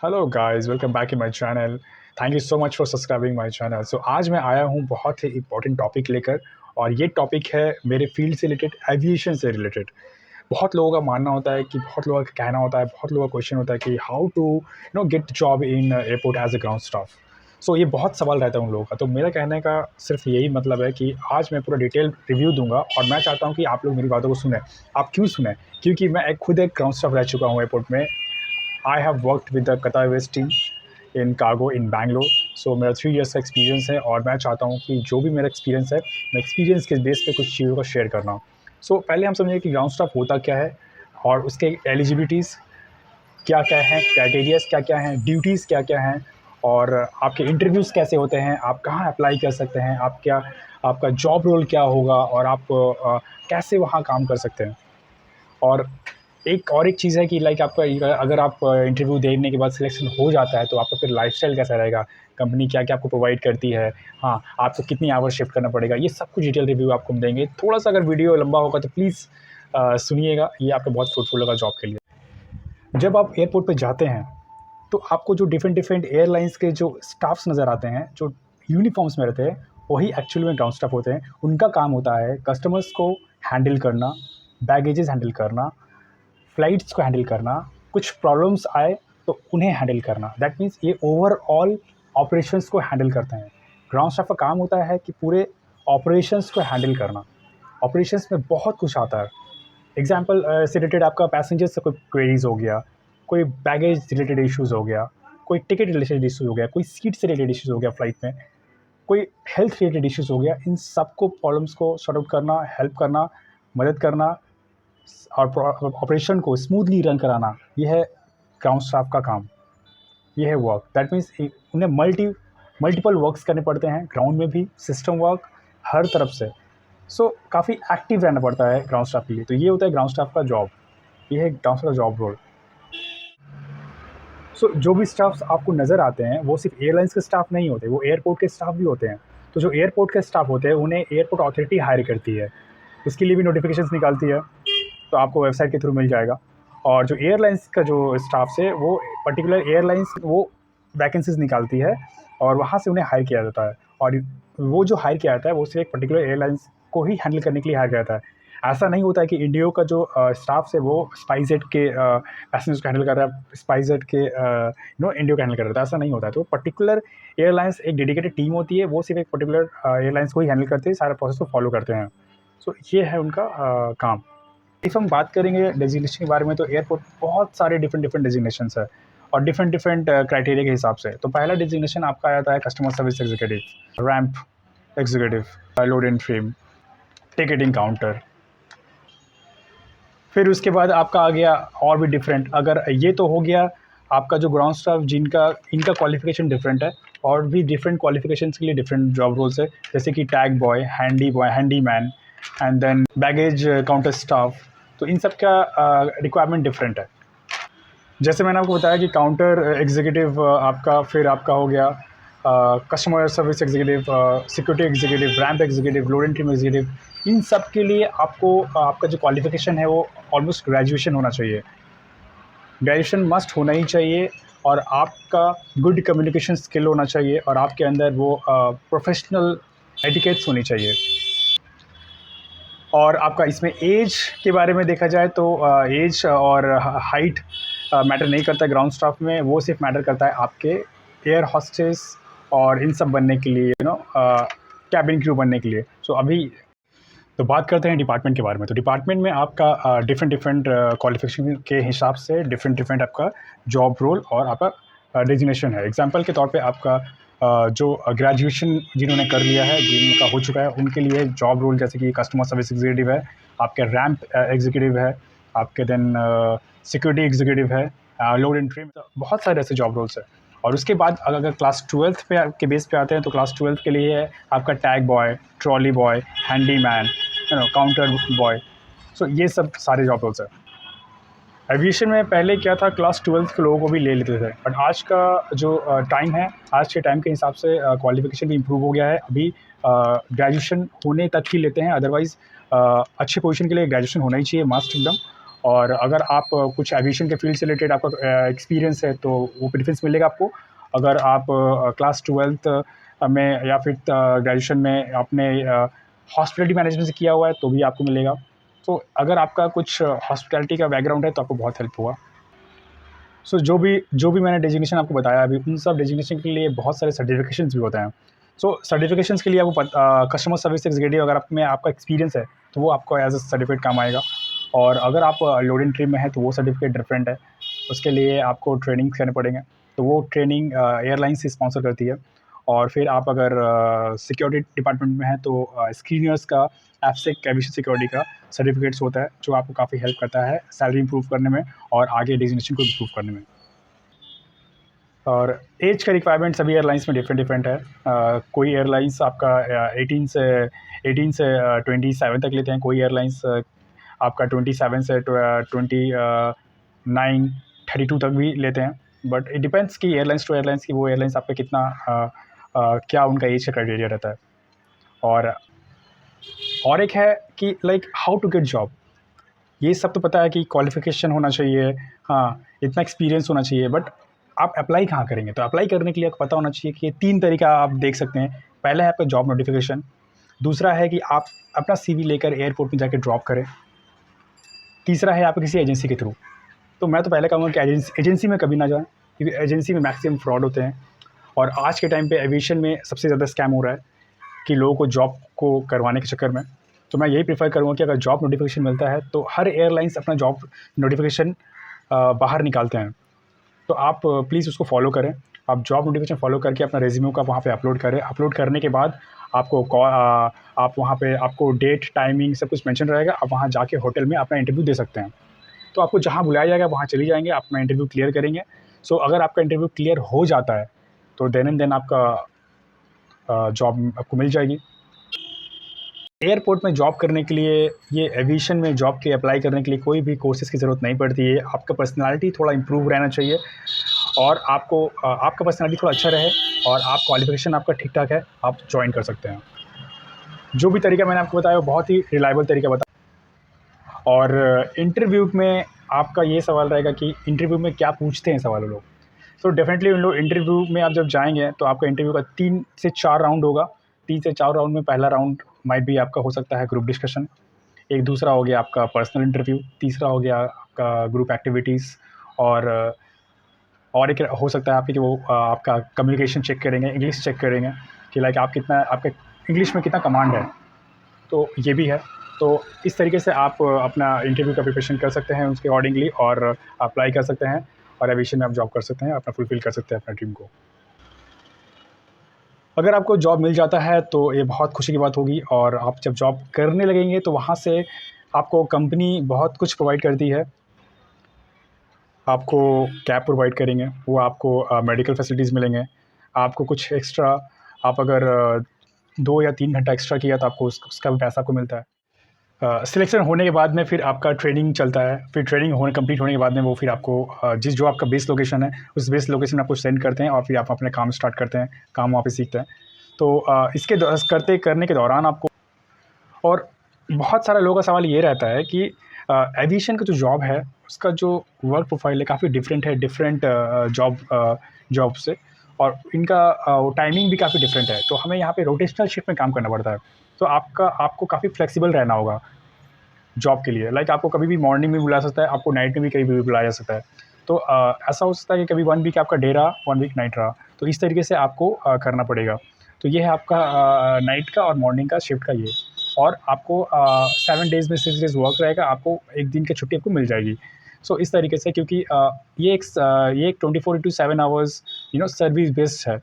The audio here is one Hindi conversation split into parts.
Hello guys, welcome back in my channel. Thank you so much for subscribing my channel. So आज मैं आया हूँ बहुत ही इंपॉर्टेंट टॉपिक लेकर, और ये टॉपिक है मेरे फील्ड से रिलेटेड, एविएशन से रिलेटेड। बहुत लोगों का मानना होता है कि बहुत लोगों का कहना होता है, बहुत लोगों का क्वेश्चन होता है कि how to get job in airport as a ground staff. So ये बहुत सवाल रहता है उन लोगों का। तो मेरा कहने का सिर्फ यही मतलब है कि आज मैं पूरा डिटेल रिव्यू दूंगा, और मैं चाहता हूँ कि आप लोग मेरी बातों को सुने। आप क्यों सुने? क्योंकि मैं खुद एक ग्राउंड स्टाफ रह चुका हूँ एयरपोर्ट में। I have worked with the Qatar Airways team in cargo in Bangalore. So मेरा 3 इयर्स का एक्सपीरियंस है, और मैं चाहता हूँ कि जो भी मेरा एक्सपीरियंस है, मैं एक्सपीरियंस के बेस पे कुछ चीज़ों को शेयर करना। सो पहले हम समझें कि ग्राउंड स्टाफ होता क्या है, और उसके एलिजिबिलिटीज़ क्या क्या हैं, क्राइटेरियाज क्या क्या हैं, ड्यूटीज़ क्या क्या हैं, और आपके इंटरव्यूज़ कैसे होते हैं, आप कहाँ अप्लाई कर सकते हैं, आपका जॉब रोल क्या होगा, और आप कैसे वहाँ काम कर सकते हैं। और एक चीज़ है कि लाइक आपका अगर आप इंटरव्यू देने के बाद सिलेक्शन हो जाता है, तो आपका फिर लाइफस्टाइल कैसा रहेगा, कंपनी क्या-क्या आपको प्रोवाइड करती है, हाँ, आपको कितनी आवर्स शिफ्ट करना पड़ेगा, ये सब कुछ डिटेल रिव्यू आपको हम देंगे। थोड़ा-सा अगर वीडियो लंबा होगा तो प्लीज़ सुनिएगा, ये आपको बहुत फ्रूटफुल होगा जॉब के लिए। जब आप एयरपोर्ट पे जाते हैं, तो आपको जो डिफरेंट डिफरेंट एयरलाइंस के जो स्टाफ्स नज़र आते हैं, जो यूनिफ़ॉर्म्स में रहते हैं, वही एक्चुअली में ग्राउंड स्टाफ होते हैं। उनका काम होता है कस्टमर्स को हैंडल करना, बैगेजेस हैंडल करना, फ्लाइट्स को हैंडल करना, कुछ प्रॉब्लम्स आए तो उन्हें हैंडल करना। दैट मीन्स ये ओवरऑल ऑपरेशंस को हैंडल करते हैं। ग्राउंड स्टाफ का काम होता है कि पूरे ऑपरेशंस को हैंडल करना। ऑपरेशंस में बहुत कुछ आता है। एग्जाम्पल से रिलेटेड आपका पैसेंजर से कोई क्वेरीज हो गया, कोई बैगेज रिलेटेड इश्यूज़ हो गया, कोई टिकट रिलेटेड इशूज़ हो गया, कोई सीट से रिलेटेड इश्यूज़ हो गया फ्लाइट में, कोई हेल्थ रिलेटेड इश्यूज़ हो गया। इन सबको प्रॉब्लम्स को सॉर्ट आउट करना, हेल्प करना, मदद करना, और ऑपरेशन को स्मूथली रन कराना, ये है ग्राउंड स्टाफ का काम। ये है वर्क। दैट मीन्स उन्हें मल्टीपल वर्क्स करने पड़ते हैं, ग्राउंड में भी, सिस्टम वर्क, हर तरफ से। सो काफ़ी एक्टिव रहना पड़ता है ग्राउंड स्टाफ के लिए। तो ये होता है ग्राउंड स्टाफ का जॉब। ये है ग्राउंड स्टाफ का जॉब रोल। सो जो भी स्टाफ्स आपको नज़र आते हैं, वो सिर्फ एयरलाइंस के स्टाफ नहीं होते, वो एयरपोर्ट के स्टाफ भी होते हैं। तो जो एयरपोर्ट के स्टाफ होते हैं, उन्हें एयरपोर्ट अथॉरिटी हायर करती है, उसके लिए भी नोटिफिकेशंस निकालती है। तो आपको वेबसाइट के थ्रू मिल जाएगा। और जो एयरलाइंस का जो स्टाफ्स है, वो पर्टिकुलर एयरलाइंस वो वैकेंसीज़ निकालती है, और वहाँ से उन्हें हायर किया जाता है। और वो जो हायर किया जाता है, वो सिर्फ एक पर्टिकुलर एयरलाइंस को ही हैंडल करने के लिए हायर किया जाता है। ऐसा नहीं होता है कि इंडिगो का जो स्टाफ्स है, वो स्पाइसजेट के पैसेंजर्स को हैंडल कर रहा है, स्पाइसजेट के इंडिगो को हैंडल कर रहा था। ऐसा नहीं होता है। तो पर्टिकुलर एयरलाइंस एक डेडिकेटेड टीम होती है, वो सिर्फ एक पर्टिकुलर एयरलाइंस को ही हैंडल करते हैं, सारे प्रोसेस को फॉलो करते हैं। सो ये है उनका काम। इफ़ हम बात करेंगे डेजिग्नेशन के बारे में, तो एयरपोर्ट बहुत सारे डिफरेंट डिफरेंट डेजिग्नेशंस है, और डिफरेंट डिफरेंट क्राइटेरिया के हिसाब से। तो पहला डेजिग्नेशन आपका आ जाता है customer service executive, ramp executive, load and trim, ticketing counter. फिर उसके बाद आपका आ गया और भी डिफरेंट। अगर ये तो हो गया आपका जो ग्राउंड स्टाफ, जिनका इनका क्वालिफिकेशन डिफरेंट है, और भी डिफरेंट क्वालिफिकेशंस के लिए डिफरेंट जॉब रोल्स है, जैसे कि tag boy, handy man, and then baggage counter staff. तो इन सब का रिक्वायरमेंट डिफरेंट है। जैसे मैंने आपको बताया कि काउंटर एग्जीक्यूटिव आपका, फिर आपका हो गया customer service executive, security executive, ramp executive, load and trim executive. इन सब के लिए आपको आपका जो क्वालिफिकेशन है, वो ऑलमोस्ट ग्रेजुएशन होना चाहिए। ग्रेजुएशन मस्ट होना ही चाहिए, और आपका गुड कम्युनिकेशन स्किल होना चाहिए, और आपके अंदर वो प्रोफेशनल एटिकेट्स होनी चाहिए। और आपका इसमें एज के बारे में देखा जाए, तो एज और हाइट मैटर नहीं करता ग्राउंड स्टाफ में। वो सिर्फ मैटर करता है आपके एयर हॉस्टेस और इन सब बनने के लिए, कैबिन क्रू बनने के लिए। सो अभी तो बात करते हैं डिपार्टमेंट के बारे में। तो डिपार्टमेंट में आपका डिफरेंट डिफरेंट क्वालिफिकेशन के हिसाब से डिफरेंट डिफरेंट आपका जॉब रोल और आपका डेजिग्नेशन है। एग्जांपल के तौर पे आपका जो ग्रेजुएशन जिन्होंने कर लिया है, जिनका हो चुका है, उनके लिए जॉब रोल जैसे कि कस्टमर सर्विस एग्जीक्यूटिव है, आपके रैंप एग्जीक्यूटिव है, आपके देन सिक्योरिटी एग्जीक्यूटिव है, लोड एंड ट्रिम। बहुत सारे ऐसे जॉब रोल्स हैं। और उसके बाद अगर क्लास 12th पे के बेस पे आते हैं, तो क्लास 12th के लिए है आपका tag boy, trolley boy, handy man, counter boy. So ये सब सारे जॉब रोल्स हैं। एविएशन में पहले क्या था, क्लास 12th के लोगों को भी ले लेते थे, बट आज का जो टाइम है, आज के टाइम के हिसाब से क्वालिफिकेशन भी इम्प्रूव हो गया है। अभी ग्रेजुएशन होने तक ही लेते हैं, अदरवाइज़ अच्छे पोजीशन के लिए ग्रेजुएशन होना ही चाहिए, मस्ट एकदम। और अगर आप कुछ एविएशन के फील्ड से रिलेटेड आपका एक्सपीरियंस है तो वो प्रेफरेंस मिलेगा आपको। अगर आप क्लास 12th में या फिर ग्रेजुएशन में आपने हॉस्पिटैलिटी मैनेजमेंट से किया हुआ है तो भी आपको मिलेगा। तो अगर आपका कुछ हॉस्पिटैलिटी का बैकग्राउंड है तो आपको बहुत हेल्प होगा। सो जो भी मैंने डेजिग्नेशन आपको बताया अभी, उन सब डेजिग्नेशन के लिए बहुत सारे सर्टिफिकेशंस भी होते हैं। सो सर्टिफिकेशंस के लिए आपको कस्टमर सर्विस एग्जीक्यूटिव अगर आप में आपका एक्सपीरियंस है तो वो आपको एज अ सर्टिफिकेट काम आएगा। और अगर आप लोड एंड ट्रिम में है तो वो सर्टिफिकेट डिफरेंट है, उसके लिए आपको ट्रेनिंग करने पड़ेंगे। तो वो ट्रेनिंग एयरलाइंस ही स्पॉन्सर करती है। और फिर आप अगर सिक्योरिटी डिपार्टमेंट में हैं तो स्क्रीनियर्स का एफसेक एविएशन सिक्योरिटी का सर्टिफिकेट्स होता है जो आपको काफ़ी हेल्प करता है सैलरी इंप्रूव करने में और आगे डेजिग्नेशन को इम्प्रूव करने में। और एज का रिक्वायरमेंट सभी एयरलाइंस में डिफरेंट डिफरेंट है। कोई एयरलाइंस आपका 18 से 27 तक लेते हैं, कोई एयरलाइंस आपका 27 से 29 32 तक भी लेते हैं। बट इट डिपेंड्स कि एयरलाइंस टू एयरलाइंस की वो एयरलाइंस आपका कितना क्या उनका एज का क्राइटेरिया रहता है। और एक है कि like how to get job. ये सब तो पता है कि क्वालिफ़िकेशन होना चाहिए, हाँ, इतना एक्सपीरियंस होना चाहिए, बट आप अप्लाई कहाँ करेंगे? तो अप्लाई करने के लिए आपको पता होना चाहिए कि 3 तरीका आप देख सकते हैं। पहला है आपका जॉब नोटिफ़िकेशन, दूसरा है कि आप अपना सीवी लेकर एयरपोर्ट में जाके ड्रॉप करें, तीसरा है आप किसी एजेंसी के थ्रू। तो मैं तो पहले कहूँगा कि एजेंसी में कभी ना जाएँ, क्योंकि एजेंसी में मैक्सिमम फ्रॉड होते हैं। और आज के टाइम पे एविएशन में सबसे ज़्यादा स्कैम हो रहा है कि लोगों को जॉब को करवाने के चक्कर में। तो मैं यही प्रेफ़र करूँगा कि अगर जॉब नोटिफ़िकेशन मिलता है तो हर एयरलाइंस अपना जॉब नोटिफ़िकेशन बाहर निकालते हैं। तो आप प्लीज़ उसको फ़ॉलो करें। आप जॉब नोटिफ़िकेशन फ़ॉलो करके अपना रेज़्यूमे का वहाँ पे अपलोड करें। अपलोड करने के बाद आपको आप वहाँ पे आपको डेट, टाइमिंग सब कुछ मेंशन रहेगा। आप वहाँ जाके होटल में अपना इंटरव्यू दे सकते हैं। तो आपको जहाँ बुलाया जाएगा वहाँ चले जाएँगे, अपना इंटरव्यू क्लियर करेंगे। सो अगर आपका इंटरव्यू क्लियर हो जाता है तो देन एंड देन आपका जॉब आपको मिल जाएगी। एयरपोर्ट में जॉब करने के लिए, ये एविएशन में जॉब के अप्लाई करने के लिए कोई भी कोर्सेज़ की ज़रूरत नहीं पड़ती है। आपका पर्सनैलिटी थोड़ा इम्प्रूव रहना चाहिए और आपका पर्सनैलिटी थोड़ा अच्छा रहे और आप क्वालिफ़िकेशन आपका ठीक-ठाक है, आप जॉइन कर सकते हैं। जो भी तरीका मैंने आपको बताया वो बहुत ही रिलायबल तरीका बताया। और इंटरव्यू में आपका ये सवाल रहेगा कि इंटरव्यू में क्या पूछते हैं सवाल वो लोग। तो डेफ़िनेटली उन लोग इंटरव्यू में आप जब जाएँगे तो आपका इंटरव्यू का 3 से 4 राउंड होगा। 3 से 4 राउंड में पहला राउंड माइट बी आपका हो सकता है ग्रुप डिस्कशन, एक दूसरा हो गया आपका पर्सनल इंटरव्यू, तीसरा हो गया आपका ग्रुप एक्टिविटीज़ और एक हो सकता है आपकी कि वो आपका कम्युनिकेशन चेक करेंगे, इंग्लिश चेक करेंगे कि लाइक आप कितना आपके इंग्लिश में कितना कमांड है। तो ये भी है। तो इस तरीके से आप अपना इंटरव्यू का प्रिपरेशन कर सकते हैं उसके अकॉर्डिंगली और अप्लाई कर सकते हैं और एविएशन में आप जॉब कर सकते हैं, अपना फुलफ़िल कर सकते हैं अपना ड्रीम को। अगर आपको जॉब मिल जाता है तो ये बहुत खुशी की बात होगी और आप जब जॉब करने लगेंगे तो वहाँ से आपको कंपनी बहुत कुछ प्रोवाइड करती है। आपको कैब प्रोवाइड करेंगे, वो आपको मेडिकल फैसिलिटीज़ मिलेंगे, आपको कुछ एक्स्ट्रा आप अगर 2 या 3 घंटा एक्स्ट्रा किया तो आपको उसका भी पैसा आपको मिलता है। सिलेक्शन होने के बाद में फिर आपका ट्रेनिंग चलता है, फिर ट्रेनिंग कंप्लीट होने के बाद में वो फिर आपको जो आपका बेस लोकेशन है, उस बेस लोकेशन में आपको सेंड करते हैं और फिर आप अपने काम स्टार्ट करते हैं, काम वहाँ पे सीखते हैं। तो इसके करने के दौरान आपको और बहुत सारे लोगों का सवाल ये रहता है कि एविएशन का जो जॉब है, उसका जो वर्क प्रोफाइल है काफ़ी डिफरेंट है डिफरेंट जॉब से और इनका टाइमिंग भी काफ़ी डिफरेंट है। तो हमें यहाँ पे रोटेशनल शिफ्ट में काम करना पड़ता है। तो आपको काफ़ी फ्लेक्सिबल रहना होगा जॉब के लिए। लाइक आपको कभी भी मॉर्निंग में बुला सकता है, आपको नाइट में भी कहीं भी बुलाया जा सकता है। तो ऐसा हो सकता है कि कभी 1 वीक आपका डे रहा, 1 वीक नाइट रहा। तो इस तरीके से आपको करना पड़ेगा। तो ये है आपका नाइट का और मॉर्निंग का शिफ्ट का ये। और आपको 7 डेज़ में 6 डेज़ वर्क रहेगा, आपको 1 दिन की छुट्टी आपको मिल जाएगी। सो इस तरीके से क्योंकि ये एक 24/7 आवर्स सर्विस बेस्ड है।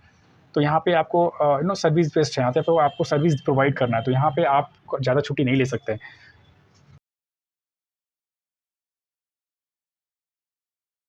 तो यहाँ पे आपको सर्विस बेस्ड है, यहाँ पे आपको सर्विस प्रोवाइड करना है, तो यहाँ पे आप ज़्यादा छुट्टी नहीं ले सकते।